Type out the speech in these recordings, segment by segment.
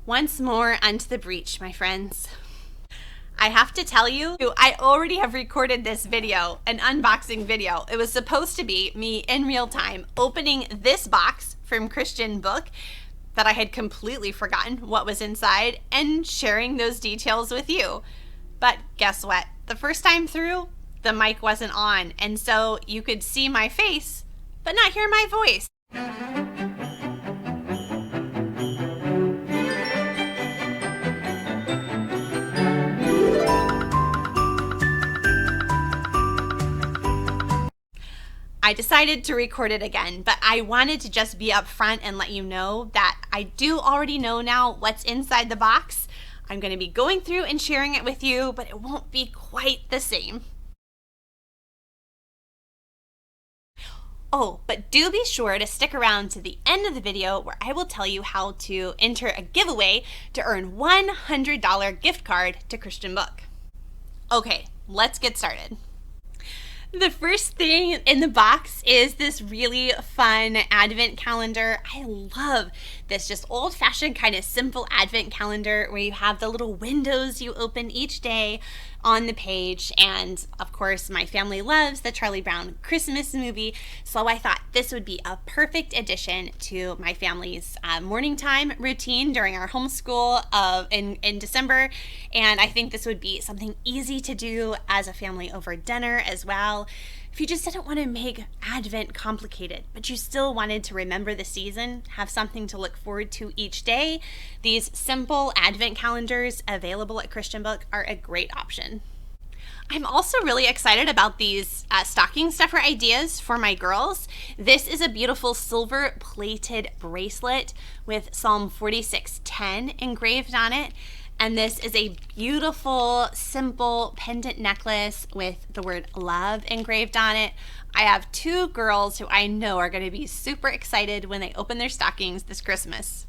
Once more unto the breach, my friends. I have to tell you, I already have recorded this video, an unboxing video. It was supposed to be me in real time opening this box from Christianbook that I had completely forgotten what was inside and sharing those details with you. But guess what? The first time through, the mic wasn't on, and so you could see my face, but not hear my voice. I decided to record it again, but I wanted to just be upfront and let you know that I do already know now what's inside the box. I'm going to be going through and sharing it with you, but it won't be quite the same. Oh, but do be sure to stick around to the end of the video where I will tell you how to enter a giveaway to earn $100 gift card to Christianbook. Okay, let's get started. The first thing in the box is this really fun advent calendar. I love this just old-fashioned kind of simple advent calendar where you have the little windows you open each day on the page. And of course, my family loves the Charlie Brown Christmas movie, so I thought this would be a perfect addition to my family's morning time routine during our homeschool in December. And I think this would be something easy to do as a family over dinner as well. If you just didn't want to make Advent complicated, but you still wanted to remember the season, have something to look forward to each day, these simple Advent calendars available at Christianbook are a great option. I'm also really excited about these stocking stuffer ideas for my girls. This is a beautiful silver plated bracelet with Psalm 46:10 engraved on it. And this is a beautiful, simple pendant necklace with the word love engraved on it. I have two girls who I know are going to be super excited when they open their stockings this Christmas.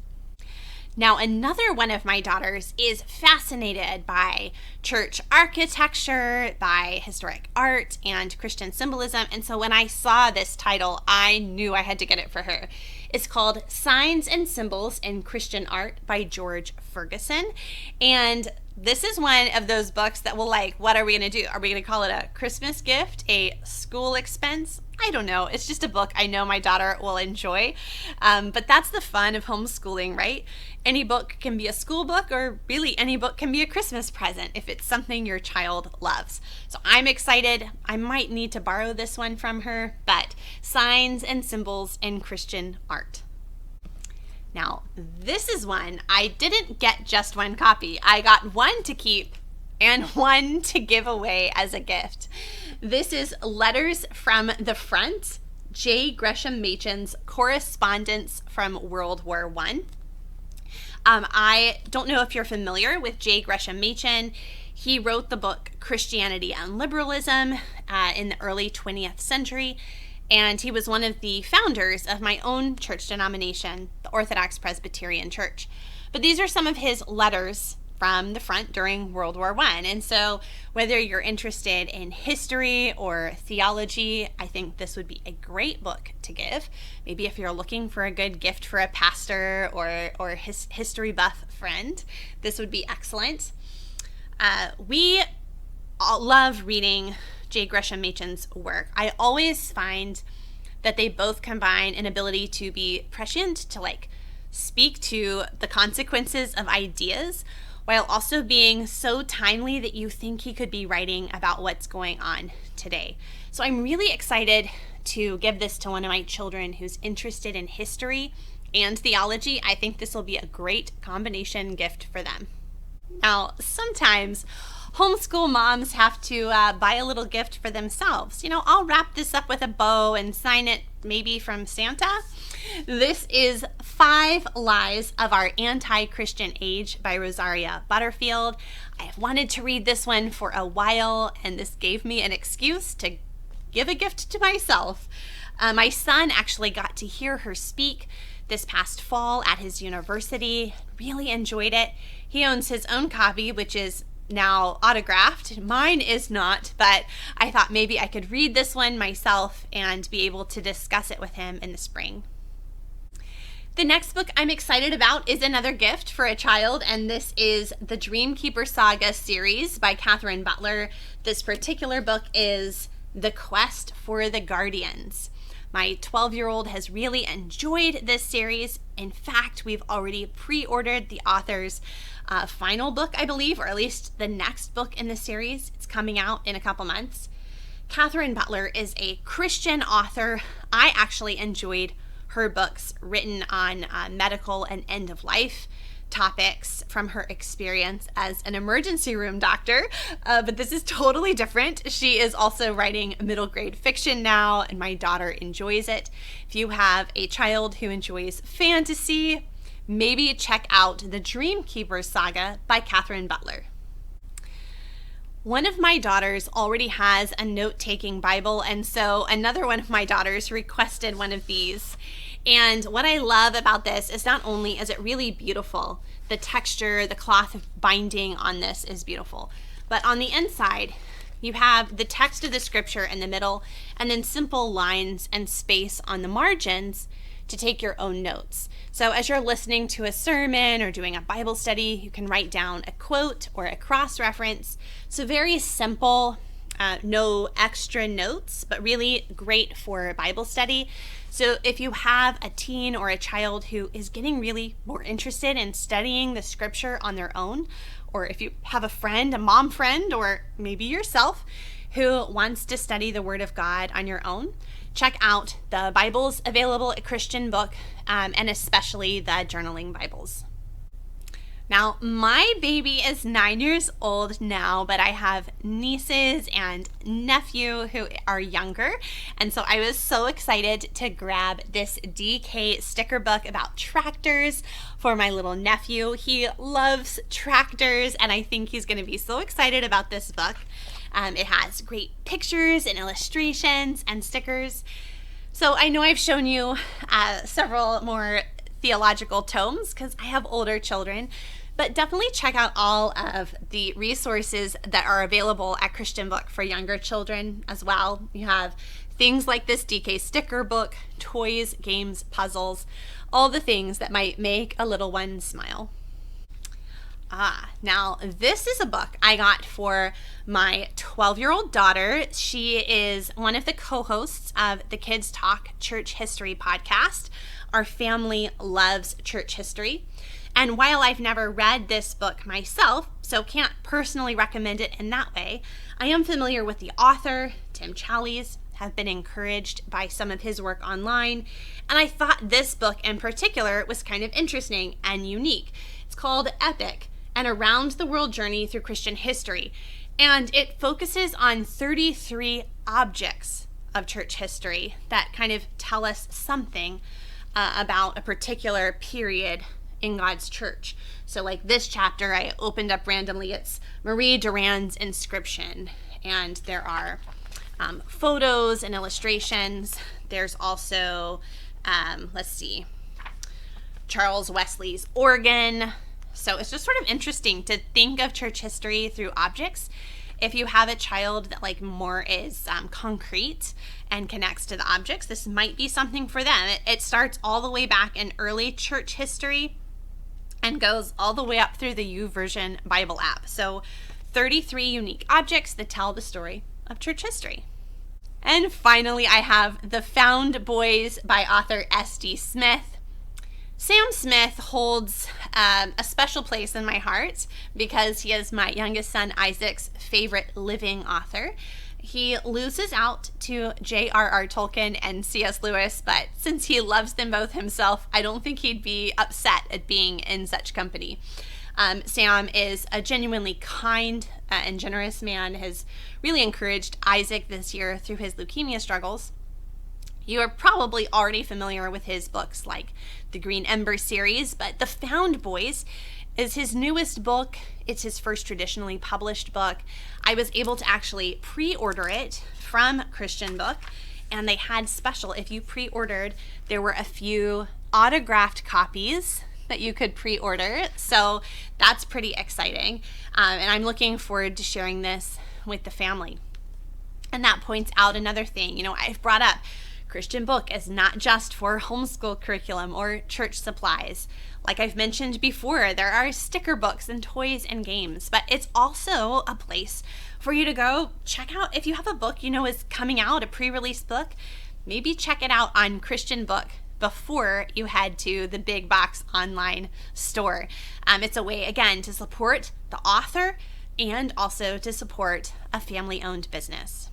Now, another one of my daughters is fascinated by church architecture, by historic art, and Christian symbolism. And so when I saw this title, I knew I had to get it for her. It's called Signs and Symbols in Christian Art by George Ferguson. And this is one of those books that will what are we going to do? Are we going to call it a Christmas gift, a school expense? I don't know. It's just a book I know my daughter will enjoy. But that's the fun of homeschooling, right? Any book can be a school book, or really any book can be a Christmas present if it's something your child loves. So I'm excited. I might need to borrow this one from her, but Signs and Symbols in Christian Art. Now, this is one I didn't get just one copy. I got one to keep and one to give away as a gift. This is Letters from the Front, J. Gresham Machen's Correspondence from World War I. I don't know if you're familiar with J. Gresham Machen. He wrote the book Christianity and Liberalism in the early 20th century, and he was one of the founders of my own church denomination, the Orthodox Presbyterian Church. But these are some of his letters from the front during World War I. And so whether you're interested in history or theology, I think this would be a great book to give. Maybe if you're looking for a good gift for a pastor or his history buff friend, this would be excellent. We all love reading J. Gresham Machen's work. I always find that they both combine an ability to be prescient, to speak to the consequences of ideas, while also being so timely that you think he could be writing about what's going on today. So I'm really excited to give this to one of my children who's interested in history and theology. I think this will be a great combination gift for them. Now, sometimes homeschool moms have to buy a little gift for themselves. I'll wrap this up with a bow and sign it maybe from Santa. This is 5 Lies of Our Anti-Christian Age by Rosaria Butterfield. I have wanted to read this one for a while, and this gave me an excuse to give a gift to myself. My son actually got to hear her speak this past fall at his university. Really enjoyed it. He owns his own copy, which is now autographed. Mine is not, but I thought maybe I could read this one myself and be able to discuss it with him in the spring. The next book I'm excited about is another gift for a child, and this is the Dreamkeeper Saga series by Catherine Butler. This particular book is The Quest for the Guardians. My 12-year-old has really enjoyed this series. In fact, we've already pre-ordered the author's final book, I believe, or at least the next book in the series. It's coming out in a couple months. Catherine Butler is a Christian author. I actually enjoyed her books written on medical and end-of-life topics from her experience as an emergency room doctor, but this is totally different. She is also writing middle grade fiction now, and my daughter enjoys it. If you have a child who enjoys fantasy, maybe check out the Dreamkeeper Saga by Catherine Butler. One of my daughters already has a note-taking Bible, and so another one of my daughters requested one of these. And what I love about this is not only is it really beautiful, the texture, the cloth binding on this is beautiful, but on the inside, you have the text of the scripture in the middle, and then simple lines and space on the margins to take your own notes. So as you're listening to a sermon or doing a Bible study, you can write down a quote or a cross-reference. So very simple, no extra notes, but really great for Bible study. So if you have a teen or a child who is getting really more interested in studying the scripture on their own, or if you have a friend, a mom friend, or maybe yourself who wants to study the Word of God on your own, check out the Bibles available at Christianbook, and especially the journaling Bibles. Now, my baby is 9 years old now, but I have nieces and nephew who are younger, and so I was so excited to grab this DK sticker book about tractors for my little nephew. He loves tractors, and I think he's going to be so excited about this book. It has great pictures and illustrations and stickers. So I know I've shown you several more theological tomes because I have older children, but definitely check out all of the resources that are available at Christianbook for younger children as well. You have things like this DK sticker book, toys, games, puzzles, all the things that might make a little one smile. Now this is a book I got for my 12-year-old daughter. She is one of the co-hosts of the Kids Talk Church History podcast. Our family loves church history. And while I've never read this book myself, so can't personally recommend it in that way, I am familiar with the author, Tim Challies, have been encouraged by some of his work online, and I thought this book in particular was kind of interesting and unique. It's called Epic, an Around the World Journey Through Christian History, and it focuses on 33 objects of church history that kind of tell us something about a particular period in God's church. So like this chapter I opened up randomly, it's Marie Durand's inscription, and there are photos and illustrations. There's also, Charles Wesley's organ. So it's just sort of interesting to think of church history through objects. If you have a child that like more is concrete and connects to the objects, this might be something for them. It starts all the way back in early church history and goes all the way up through the YouVersion Bible app. So 33 unique objects that tell the story of church history. And finally, I have The Found Boys by author S.D. Smith. Sam Smith holds a special place in my heart because he is my youngest son Isaac's favorite living author. He loses out to J.R.R. Tolkien and C.S. Lewis, but since he loves them both himself, I don't think he'd be upset at being in such company. Sam is a genuinely kind and generous man, has really encouraged Isaac this year through his leukemia struggles. You are probably already familiar with his books like the Green Ember series, but The Found Boys is his newest book. It's his first traditionally published book. I was able to actually pre-order it from Christianbook, and they had special, if you pre-ordered, there were a few autographed copies that you could pre-order, so that's pretty exciting, and I'm looking forward to sharing this with the family. And that points out another thing. I've brought up Christian Book is not just for homeschool curriculum or church supplies. Like I've mentioned before, there are sticker books and toys and games, but it's also a place for you to go check out if you have a book you know is coming out, a pre-release book. Maybe check it out on Christian Book before you head to the big box online store. It's a way, again, to support the author and also to support a family-owned business.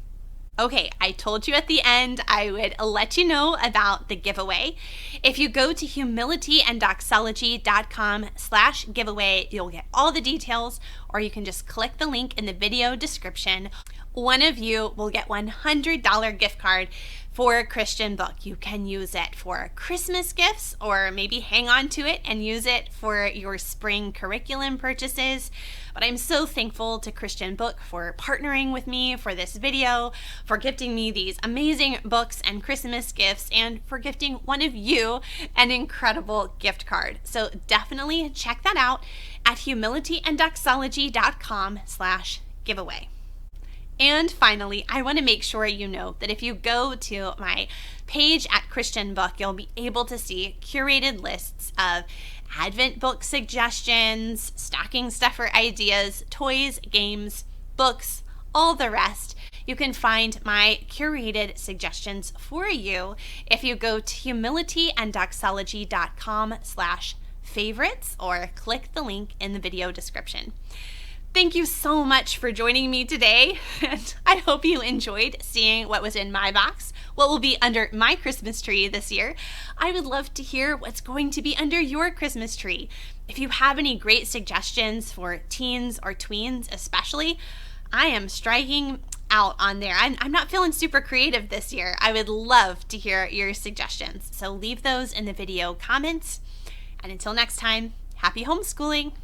Okay, I told you at the end I would let you know about the giveaway. If you go to HumilityandDoxology.com/giveaway, you'll get all the details, or you can just click the link in the video description. One of you will get $100 gift card for Christian Book. You can use it for Christmas gifts, or maybe hang on to it and use it for your spring curriculum purchases. But I'm so thankful to Christian Book for partnering with me for this video, for gifting me these amazing books and Christmas gifts, and for gifting one of you an incredible gift card. So definitely check that out at HumilityandDoxology.com/giveaway. And finally, I want to make sure you know that if you go to my page at Christian Book, you'll be able to see curated lists of Advent book suggestions, stocking stuffer ideas, toys, games, books, all the rest. You can find my curated suggestions for you if you go to HumilityandDoxology.com/favorites or click the link in the video description. Thank you so much for joining me today, and I hope you enjoyed seeing what was in my box, what will be under my Christmas tree this year. I would love to hear what's going to be under your Christmas tree. If you have any great suggestions for teens or tweens especially, I am striking out on there. I'm not feeling super creative this year. I would love to hear your suggestions, so leave those in the video comments. And until next time, happy homeschooling!